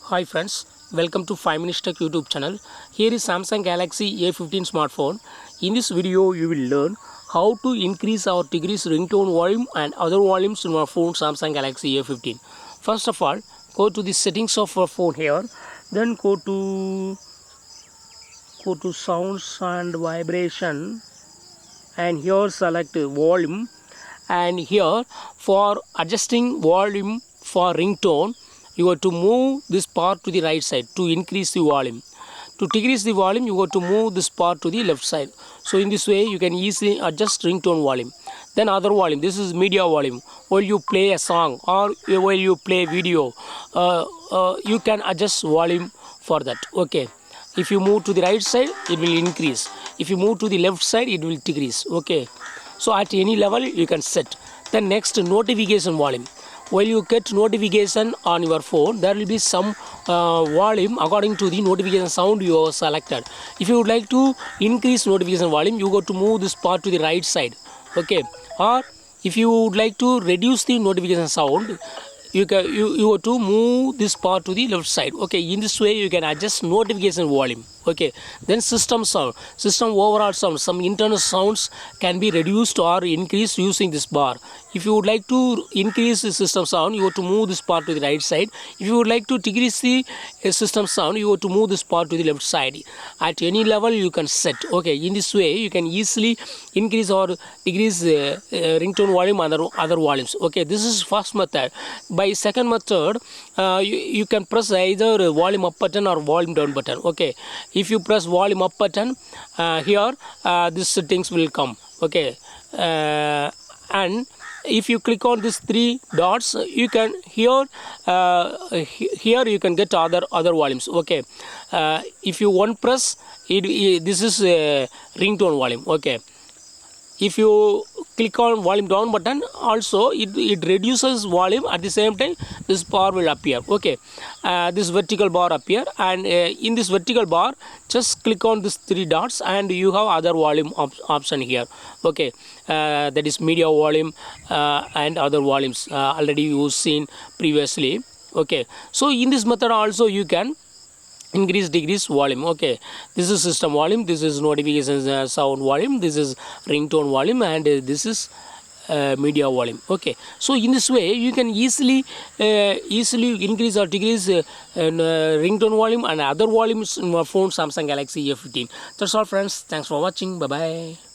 Hi friends, welcome to 5 Minutes Tech YouTube channel. Here is Samsung Galaxy A15 smartphone. In this video, you will learn how to increase or decrease ringtone volume and other volumes in our phone Samsung Galaxy A15. First of all, go to the settings of our phone here. Then go to sounds and vibration, and here select volume, and here for adjusting volume for ringtone you have to move this part to the right side to increase the volume. To decrease the volume you have to move this part to the left side. So in this way you can easily adjust ringtone volume. Then other volume, this is media volume. While you play a song or while you play video, you can adjust volume for that. Okay, if you move to the right side it will increase, if you move to the left side it will decrease. Okay, so at any level you can set. Then next, notification volume. While you get notification on your phone, there will be some volume according to the notification sound you have selected. If you would like to increase notification volume, you got to move this part to the right side. Okay, or if you would like to reduce the notification sound, you have to move this part to the left side. Okay, in this way you can adjust notification volume. Okay, then system sound, system overall sound, some internal sounds can be reduced or increased using this bar. If you would like to increase the system sound, you have to move this part to the right side. If you would like to decrease the system sound, you have to move this part to the left side. At any level you can set. Okay, in this way you can easily increase or decrease ringtone volume and other volumes. Okay, this is first method. By second method, you can press either volume up button or volume down button. Okay, if you press volume up button, here these settings will come. Okay, and if you click on these three dots, you can here you can get other volumes. Okay, if you one press it, this is ringtone volume. Okay, if you click on volume down button, also it reduces volume. At the same time this bar will appear. Okay, this vertical bar appear, and in this vertical bar just click on these three dots and you have other volume option here. Okay, that is media volume and other volumes already you seen previously. Okay, so in this method also you can increase decrease volume. Okay, this is system volume, this is notification sound volume, this is ringtone volume, and this is media volume. Okay, so in this way you can easily increase or decrease ringtone volume and other volumes in your phone Samsung Galaxy A15. That's all friends, thanks for watching, bye bye.